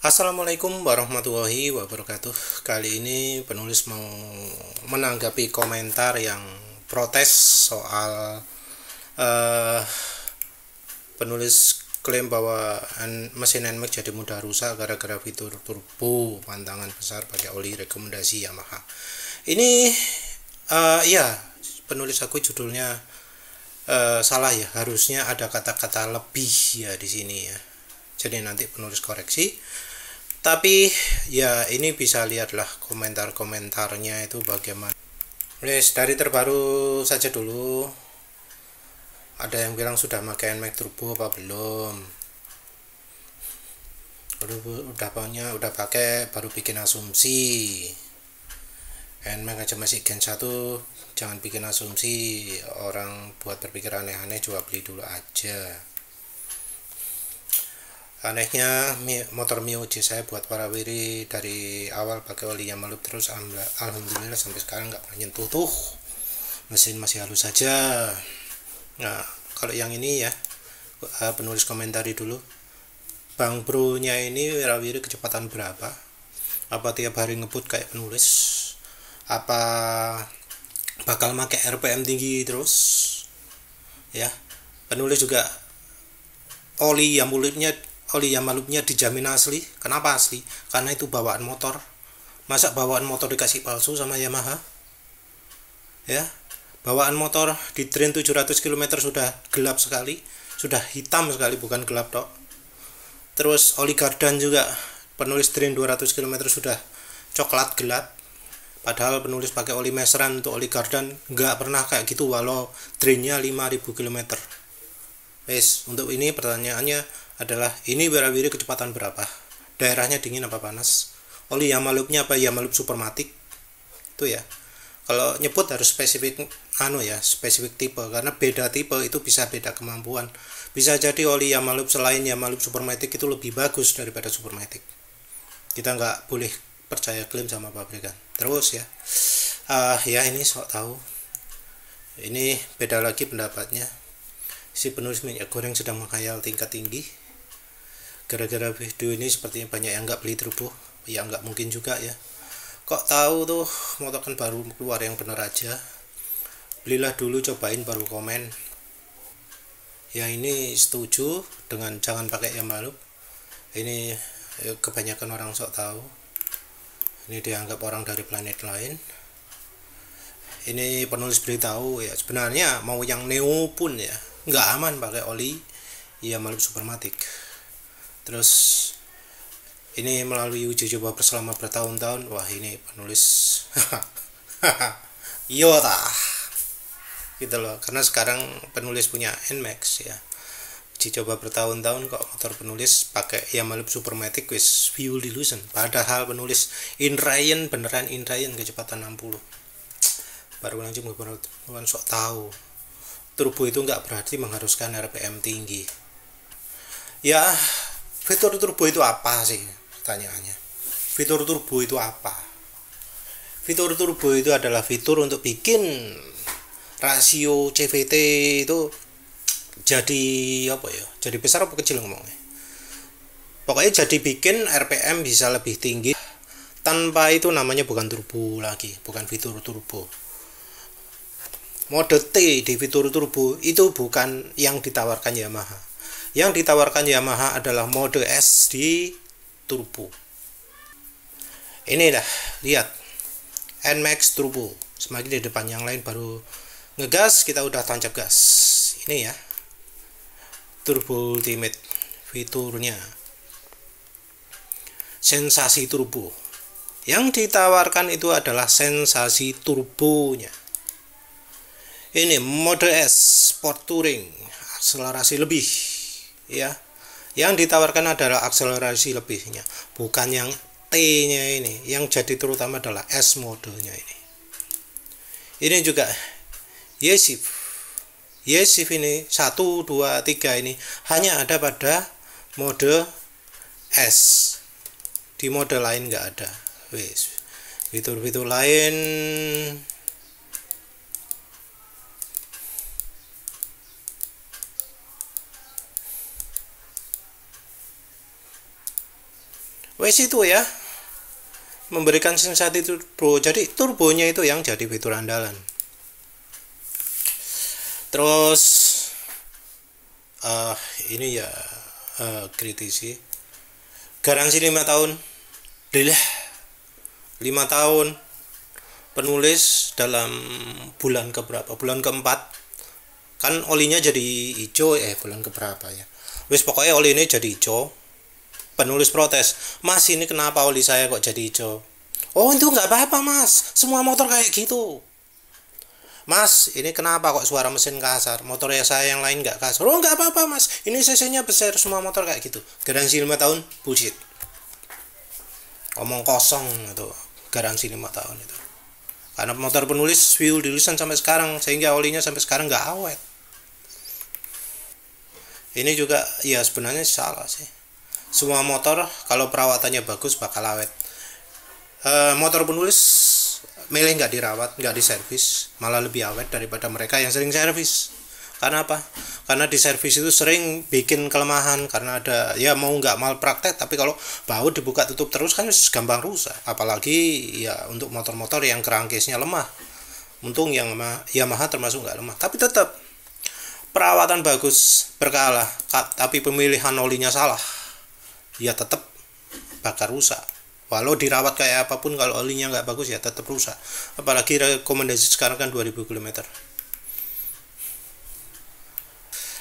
Assalamualaikum warahmatullahi wabarakatuh. Kali ini penulis mau menanggapi komentar yang protes soal eh, penulis klaim bahwa mesin NMAX jadi mudah rusak gara-gara fitur turbo pantangan besar pakai oli rekomendasi Yamaha. Ini ya penulis aku judulnya salah ya, harusnya ada kata-kata lebih ya di sini ya. Jadi nanti penulis koreksi. Tapi ya ini bisa lihatlah komentar-komentarnya itu bagaimana. Wes dari terbaru saja dulu. Ada yang bilang sudah pakai NMAX Turbo apa belum? Udah pakai baru bikin asumsi. NMAX aja masih Gen 1, jangan bikin asumsi. Orang buat berpikir aneh-aneh coba beli dulu aja. Anehnya motor Mio J saya buat warawiri dari awal pakai oli yang melup terus, alhamdulillah sampai sekarang nggak pernah nyentuh tuh, mesin masih halus saja. Nah kalau yang ini ya, penulis komentari dulu, Bang Bro nya ini warawiri kecepatan berapa, apa tiap hari ngebut kayak penulis, apa bakal pakai RPM tinggi terus ya. Penulis juga oli yang malupnya dijamin asli. Kenapa asli? Karena itu bawaan motor. Masa bawaan motor dikasih palsu sama Yamaha? Ya, bawaan motor di drain 700 km sudah gelap sekali, sudah hitam sekali, bukan gelap dok. Terus oli gardan juga penulis drain 200 km sudah coklat gelap. Padahal penulis pakai oli meseran untuk oli gardan nggak pernah kayak gitu walau drainnya 5000 km. Untuk ini pertanyaannya adalah, ini warawiri kecepatan berapa? Daerahnya dingin apa panas? Oli Yamalupnya apa Yamalup Supermatic? Itu ya. Kalau nyebut harus spesifik spesifik tipe, karena beda tipe itu bisa beda kemampuan. Bisa jadi oli Yamalup selain Yamalup Supermatic itu lebih bagus daripada Supermatic. Kita nggak boleh percaya klaim sama pabrikan. Terus ya. Ya ini sok tahu. Ini beda lagi pendapatnya. Si penulis minyak goreng sedang menghayal tingkat tinggi. Gara-gara video ini sepertinya banyak yang nggak beli turbo. Ya nggak mungkin juga ya. Kok tahu tuh motor kan baru keluar, yang bener aja. Belilah dulu, cobain baru komen. Ya ini setuju dengan jangan pakai Yamaha. Ini kebanyakan orang sok tahu. Ini dianggap orang dari planet lain. Ini penulis beritahu ya, sebenarnya mau yang neo pun ya nggak aman pakai oli Yamaha Supermatic. Terus ini melalui uji coba selama bertahun-tahun. Wah ini penulis Yota gitu loh, karena sekarang penulis punya NMAX ya, uji coba bertahun-tahun kok motor penulis pakai Yamaha Supermatic wis fuel delusion. Padahal penulis inrayan, beneran inrayan kecepatan 60. Baru langsung beberapa sok tahu turbo itu nggak berarti mengharuskan RPM tinggi. Ya, fitur turbo itu apa sih? Pertanyaannya. Fitur turbo itu apa? Fitur turbo itu adalah fitur untuk bikin rasio CVT itu jadi apa ya? Jadi besar apa kecil ngomongnya? Pokoknya jadi bikin RPM bisa lebih tinggi. Tanpa itu namanya bukan turbo lagi, bukan fitur turbo. Mode T di fitur turbo itu bukan yang ditawarkan Yamaha. Yang ditawarkan Yamaha adalah mode S di turbo. Ini dah, lihat NMAX turbo. Semakin di depan yang lain baru ngegas, kita udah tancap gas. Ini ya, turbo ultimate fiturnya. Sensasi turbo. Yang ditawarkan itu adalah sensasi turbonya. Ini mode S Sport Touring, akselerasi lebih ya. Yang ditawarkan adalah akselerasi lebihnya, bukan yang T-nya ini. Yang jadi terutama adalah S modenya ini. Ini juga Yesif. Yesif ini 1, 2, 3 ini hanya ada pada mode S. Di mode lain nggak ada. Wes. Fitur-fitur lain wes itu ya, memberikan sensasi turbo. Jadi turbonya itu yang jadi fitur andalan. Terus ini ya kritisi garansi 5 tahun. Delah 5 tahun, penulis dalam bulan keberapa, bulan keempat kan olinya jadi hijau, bulan keberapa ya, wis pokoknya oli ini jadi hijau. Penulis protes, mas ini kenapa oli saya kok jadi hijau? Oh itu nggak apa-apa mas, semua motor kayak gitu. Mas ini kenapa kok suara mesin kasar, motor ya saya yang lain nggak kasar? Oh nggak apa-apa mas, ini cc nya besar, semua motor kayak gitu. Garansi 5 tahun bullshit, omong kosong itu. Garansi 5 tahun itu karena motor penulis fuel dilisan sampai sekarang, sehingga olinya sampai sekarang nggak awet. Ini juga ya sebenarnya salah sih. Semua motor kalau perawatannya bagus bakal awet. Motor penulis milih nggak dirawat, nggak diservis, malah lebih awet daripada mereka yang sering servis. Karena apa? Karena di servis itu sering bikin kelemahan, karena ada ya mau nggak malpraktek, tapi kalau baut dibuka tutup terus kan gampang rusak. Apalagi ya untuk motor-motor yang crankcase-nya lemah. Untung yang Yamaha termasuk nggak lemah, tapi tetap perawatan bagus berkala, tapi pemilihan olinya salah, ya tetap bakal rusak. Walau dirawat kayak apapun, kalau olinya nggak bagus ya tetap rusak. Apalagi rekomendasi sekarang kan 2000 km.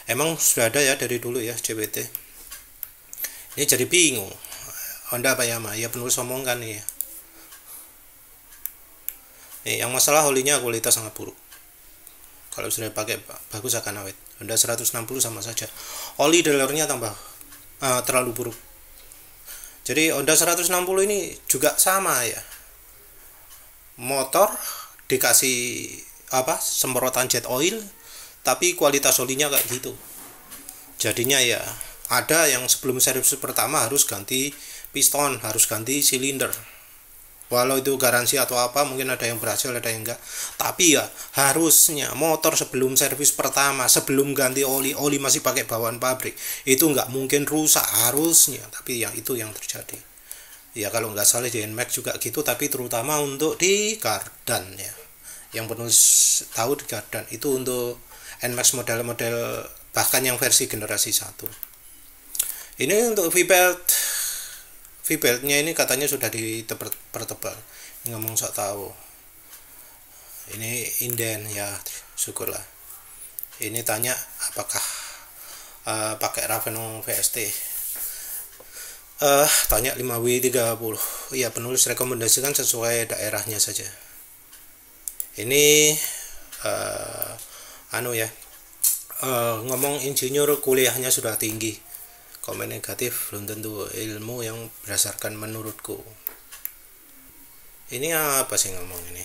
Emang sudah ada ya dari dulu ya CVT. Ini jadi bingung, Honda apa Yamaha? Ya penulis omongkan nih ya. Nih, yang masalah olinya kualitas sangat buruk. Kalau sudah pakai bagus akan awet. Honda 160 sama saja. Oli dealernya tambah terlalu buruk. Jadi Honda 160 ini juga sama ya. Motor dikasih semprotan jet oil, tapi kualitas olinya kayak gitu. Jadinya ya ada yang sebelum servis pertama harus ganti piston, harus ganti silinder. Walau itu garansi atau apa, mungkin ada yang berhasil ada yang enggak, tapi ya harusnya motor sebelum servis pertama, sebelum ganti oli masih pakai bawaan pabrik, itu nggak mungkin rusak harusnya. Tapi yang itu yang terjadi ya. Kalau nggak salah di NMAX juga gitu, tapi terutama untuk di Cardan ya, yang penulis tahu di Cardan itu untuk NMAX model-model bahkan yang versi generasi 1. Ini untuk V-beltnya ini katanya sudah dipertebal. Ngomong sok tahu. Ini inden ya, syukurlah. Ini tanya apakah pakai Raveno VST. Tanya 5W30. Iya, penulis rekomendasikan sesuai daerahnya saja. Ini ngomong insinyur kuliahnya sudah tinggi. Komen negatif belum tentu ilmu yang berdasarkan menurutku. Ini apa sih ngomong ini?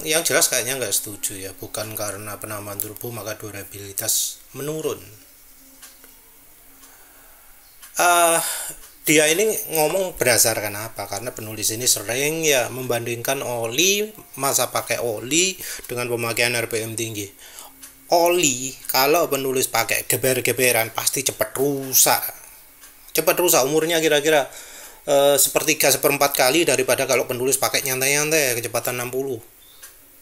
Yang jelas kayaknya nggak setuju ya. Bukan karena penambahan turbo maka durabilitas menurun. Dia ini ngomong berdasarkan apa? Karena penulis ini sering ya membandingkan oli, masa pakai oli dengan pemakaian RPM tinggi. Oli kalau penulis pakai geber-geberan pasti cepat rusak, umurnya kira-kira sepertiga seperempat kali daripada kalau penulis pakai nyantai-nyantai kecepatan 60.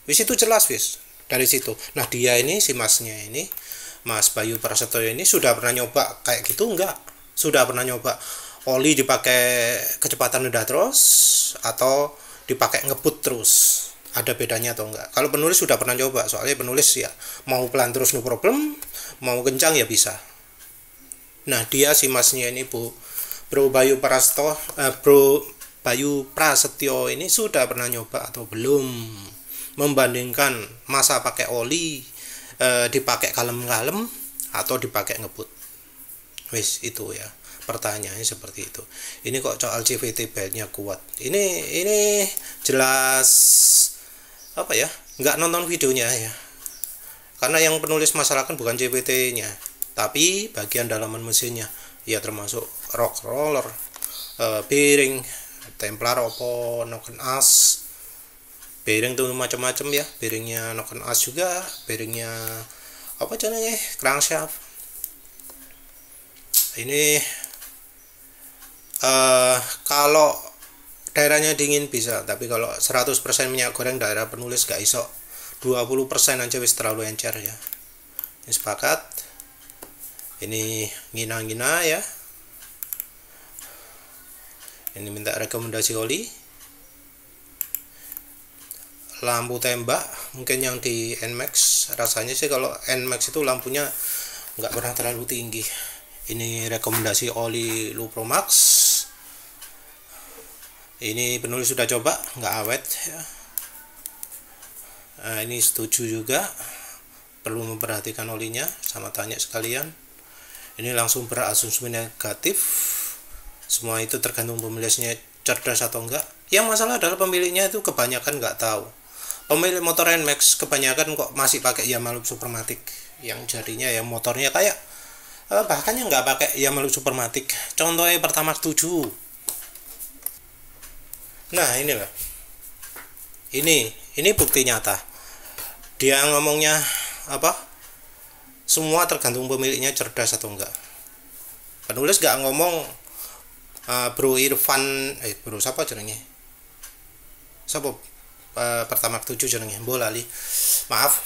Wis itu jelas wis dari situ. Nah dia ini si masnya ini, Mas Bayu Prasetyo ini sudah pernah nyoba kayak gitu enggak? Sudah pernah nyoba oli dipakai kecepatan rendah terus atau dipakai ngebut terus? Ada bedanya atau enggak? Kalau penulis sudah pernah coba, soalnya penulis ya mau pelan terus no problem, mau kencang ya bisa. Nah dia si masnya ini Bro Bayu Prasetyo ini sudah pernah nyoba atau belum membandingkan masa pakai oli dipakai kalem-kalem atau dipakai ngebut. Wis itu ya, pertanyaannya seperti itu. Ini kok soal CVT beltnya kuat, ini jelas apa ya, nggak nonton videonya ya, karena yang penulis masalah kan bukan CVT nya tapi bagian dalaman mesinnya ya, termasuk rock roller, bearing, templar opo, noken as, bearing tuh macam-macam ya, bearingnya noken as juga, bearingnya apa caranya crankshaft. Ini Kalau daerahnya dingin bisa, tapi kalau 100% minyak goreng daerah penulis gak iso. 20% aja wis terlalu encer ya. Ini sepakat. Ini ngina-ngina ya. Ini minta rekomendasi oli. Lampu tembak mungkin yang di NMAX, rasanya sih kalau NMAX itu lampunya nggak pernah terlalu tinggi. Ini rekomendasi oli Lupromax. Ini penulis sudah coba, nggak awet ya. Nah, ini setuju juga, perlu memperhatikan olinya, sama tanya sekalian. Ini langsung berasumsi negatif. Semua itu tergantung pemiliknya cerdas atau enggak. Yang masalah adalah pemiliknya itu kebanyakan nggak tahu. Pemilik motor NMAX kebanyakan kok masih pakai Yamaha Supermatic, yang jadinya ya motornya kayak bahkan yang nggak pakai Yamaha Supermatic. Contohnya Pertamax 7. Nah ini loh, ini bukti nyata. Dia ngomongnya apa? Semua tergantung pemiliknya cerdas atau enggak. Penulis nggak ngomong Bro Irfan, bro siapa jenenge? Siapa? Pertamax 7 jenenge, bolali. Maaf.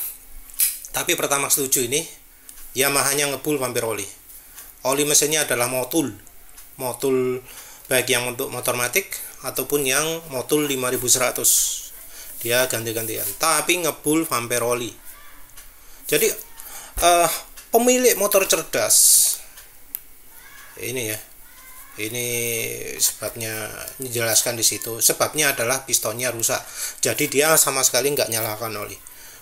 Tapi Pertamax 7 ini Yamaha-nya ngebul vampir oli. Oli mesinnya adalah motul. Motul baik yang untuk motor matic ataupun yang motul 5100. Dia ganti-gantian, tapi ngebul vampir oli. Jadi pemilik motor cerdas ini ya. Ini sebabnya dijelaskan di situ. Sebabnya adalah pistonnya rusak. Jadi dia sama sekali nggak nyalakan oli.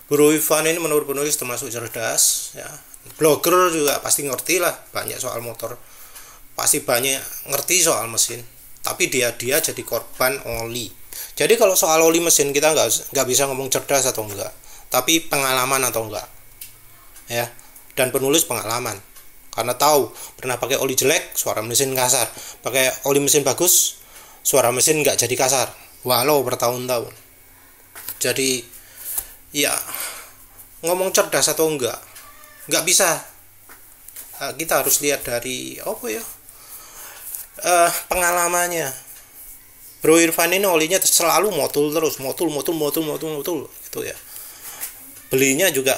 Bro Ivan ini menurut penulis termasuk cerdas ya. Blogger juga pasti ngerti lah banyak soal motor. Pasti banyak ngerti soal mesin. Tapi dia jadi korban oli. Jadi kalau soal oli mesin kita nggak bisa ngomong cerdas atau enggak. Tapi pengalaman atau enggak. Ya. Dan penulis pengalaman. Karena tahu pernah pakai oli jelek, suara mesin kasar. Pakai oli mesin bagus, suara mesin nggak jadi kasar. Walau bertahun-tahun. Jadi ya ngomong cerdas atau enggak bisa. Kita harus lihat dari pengalamannya. Bro Irfan ini olinya selalu motul terus, motul gitu ya. Belinya juga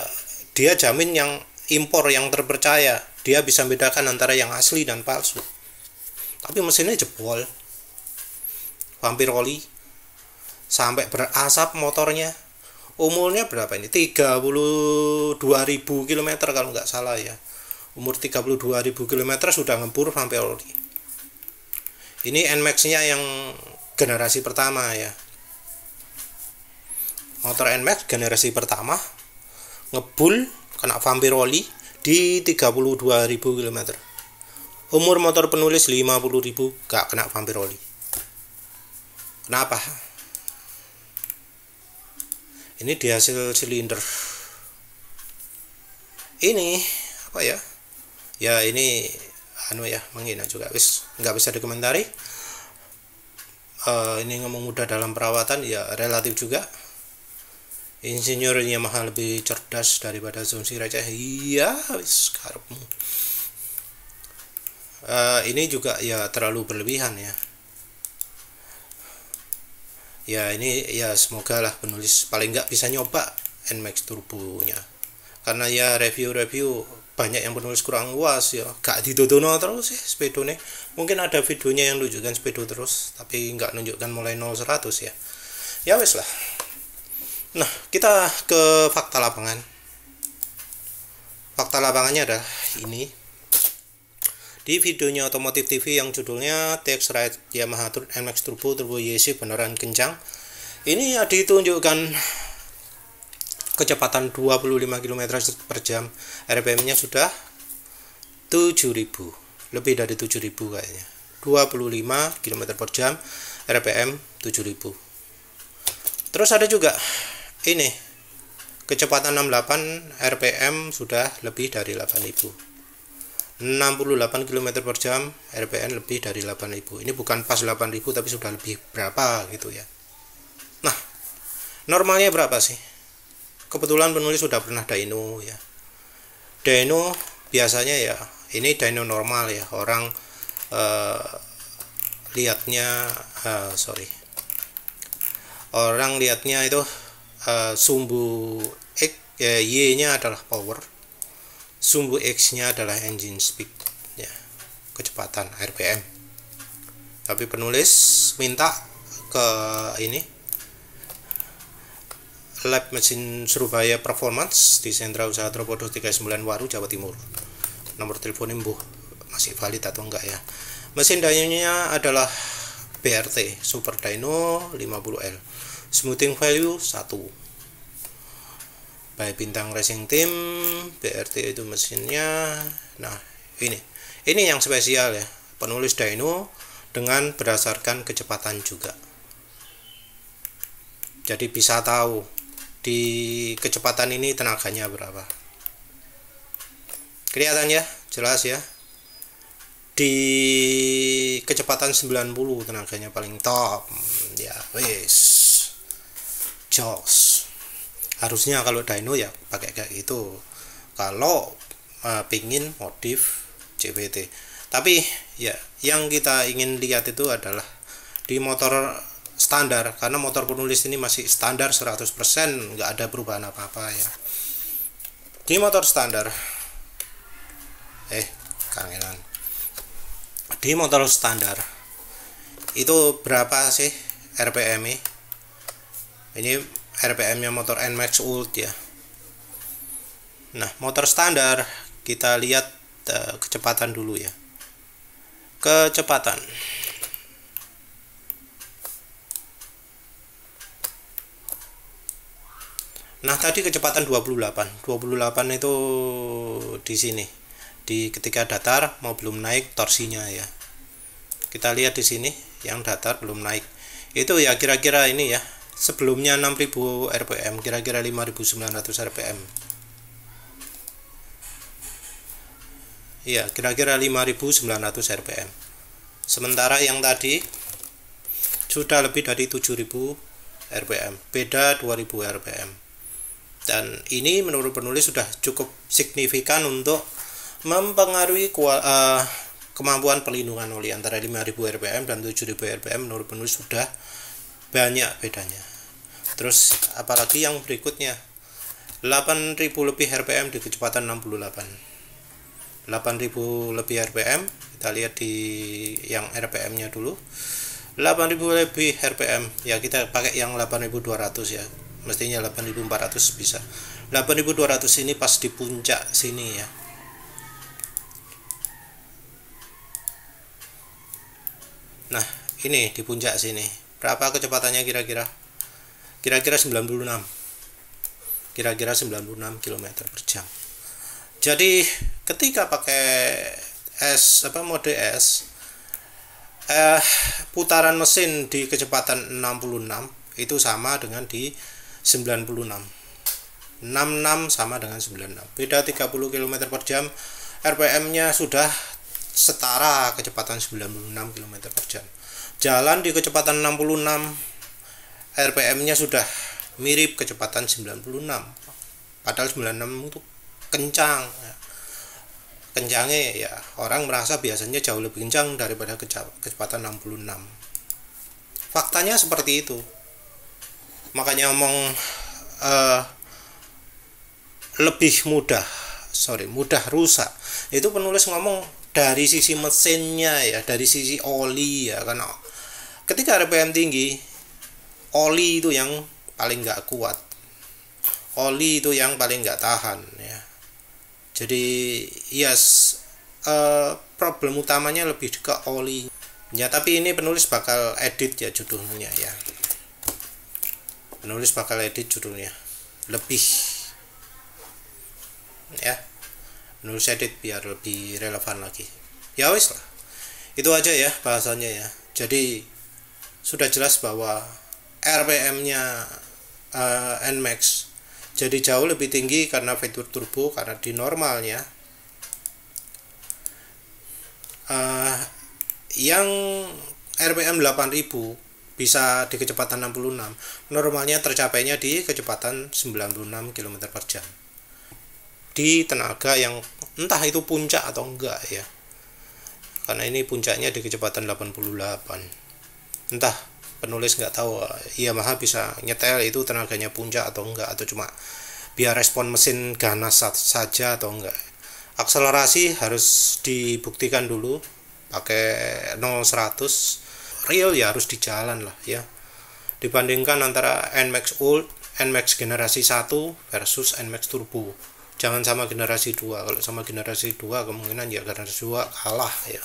dia jamin yang impor yang terpercaya. Dia bisa membedakan antara yang asli dan palsu. Tapi mesinnya jebol. Vampir oli. Sampai berasap motornya. Umurnya berapa ini? 32.000 km kalau nggak salah ya. Umur 32.000 km sudah ngempur vampir oli. Ini NMAX-nya yang generasi pertama ya. Motor NMAX generasi pertama ngebul kena vampir oli di 32.000 km. Umur motor penulis 50.000 gak kena vampir oli. Kenapa? Ini di hasil silinder. Ini apa ya? Ya ini menghina juga. Wis nggak bisa dikomentari. Ini ngomong udah dalam perawatan ya relatif juga. Insinyur Yamaha lebih cerdas daripada Zonsira receh. Iya, wis karepmu. Ini juga ya terlalu berlebihan ya. Ya ini ya semoga lah penulis paling nggak bisa nyoba NMAX turbonya. Karena ya review banyak yang penulis kurang puas ya. Gak didodono terus ya sepedone. Mungkin ada videonya yang nunjukkan sepedo terus, tapi nggak nunjukkan mulai 0-100 ya. Ya wis lah. Nah, kita ke fakta lapangan. Fakta lapangannya adalah ini. Di videonya Otomotif TV yang judulnya TX Ride Yamaha NMAX Turbo YC beneran kencang. Ini ditunjukkan kecepatan 25 km per jam. RPM-nya sudah 7.000. Lebih dari 7.000 kayaknya. 25 km per jam, RPM 7.000. Terus ada juga ini kecepatan 68, RPM sudah lebih dari 8.000. 68 km per jam, RPM lebih dari 8.000. Ini bukan pas 8.000 tapi sudah lebih berapa gitu ya. Nah, normalnya berapa sih? Kebetulan penulis sudah pernah dyno ya. Dyno biasanya ya ini dyno normal ya. Orang lihatnya orang lihatnya itu sumbu X Y nya adalah power, sumbu X nya adalah engine speed ya, kecepatan RPM. Tapi penulis minta ke ini Lab Mesin Surabaya Performance di Sentra Usaha Tropodo 39 Waru, Jawa Timur. Nomor telepon imbuh masih valid atau enggak ya. Mesin dynonya adalah BRT Super Dyno 50L. Smoothing value 1. By Bintang Racing Team. BRT itu mesinnya. Nah, ini yang spesial ya. Penulis dyno dengan berdasarkan kecepatan juga. Jadi bisa tahu di kecepatan ini tenaganya berapa. Kelihatan ya, jelas ya. Di kecepatan 90 tenaganya paling top. Ya, wis. Jos. Harusnya kalau dyno ya pakai kayak gitu. Kalau pingin modif CVT. Tapi ya yang kita ingin lihat itu adalah di motor standar, karena motor penulis ini masih standar 100%, nggak ada perubahan apa-apa ya. Di motor standar kangenan. Di motor standar itu berapa sih RPM? Ini RPM nya motor NMAX Ult ya. Nah, motor standar kita lihat kecepatan dulu ya. Kecepatan. Nah, tadi kecepatan 28 itu di sini. Di ketika datar mau belum naik torsinya ya. Kita lihat di sini yang datar belum naik. Itu ya kira-kira ini ya. Sebelumnya 6000 rpm, kira-kira 5900 rpm. Iya, kira-kira 5900 rpm. Sementara yang tadi sudah lebih dari 7000 rpm, beda 2000 rpm. Dan ini menurut penulis sudah cukup signifikan untuk mempengaruhi kemampuan perlindungan oli. Antara 5000 rpm dan 7000 rpm menurut penulis sudah banyak bedanya. Terus apalagi yang berikutnya, 8000 lebih rpm di kecepatan 68. 8000 lebih rpm, kita lihat di yang rpm nya dulu. 8000 lebih rpm ya, kita pakai yang 8200 ya, mestinya 8400 bisa. 8200 ini pas di puncak sini ya. Nah, ini di puncak sini. Berapa kecepatannya kira-kira? Kira-kira 96. Kira-kira 96 km per jam. Jadi ketika pakai mode S, putaran mesin di kecepatan 66 itu sama dengan di 96. 66 sama dengan 96. Beda 30 km per jam. RPM-nya sudah setara kecepatan 96 km per jam. Jalan di kecepatan 66, RPM-nya sudah mirip kecepatan 96. Padahal 96 itu kencang ya. Kencangnya ya, orang merasa biasanya jauh lebih kencang daripada kecepatan 66. Faktanya seperti itu. Makanya ngomong lebih mudah rusak. Itu penulis ngomong dari sisi mesinnya ya, dari sisi oli ya, karena ketika RPM tinggi, oli itu yang paling nggak kuat, oli itu yang paling nggak tahan ya. Jadi problem utamanya lebih ke oli ya. Tapi ini penulis bakal edit ya judulnya ya, penulis bakal edit judulnya lebih ya, penulis edit biar lebih relevan lagi ya. Wis lah, itu aja ya bahasannya ya. Jadi sudah jelas bahwa RPM nya NMAX jadi jauh lebih tinggi karena fitur turbo, karena di normalnya yang RPM 8000 bisa di kecepatan 66, normalnya tercapainya di kecepatan 96 km per jam di tenaga yang entah itu puncak atau enggak ya. karena ini puncaknya di kecepatan 88. Entah penulis nggak tahu Yamaha bisa nyetel itu tenaganya puncak atau enggak, atau cuma biar respon mesin ganas saja atau enggak. Akselerasi harus dibuktikan dulu pakai 0-100, real ya harus di jalan lah ya. Dibandingkan antara NMAX Old, NMAX generasi 1 versus NMAX Turbo. Jangan sama generasi 2. Kalau sama generasi 2 kemungkinan ya generasi 2 kalah ya.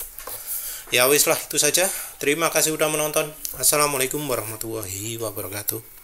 Ya wis lah, itu saja. Terima kasih udah menonton. Assalamualaikum warahmatullahi wabarakatuh.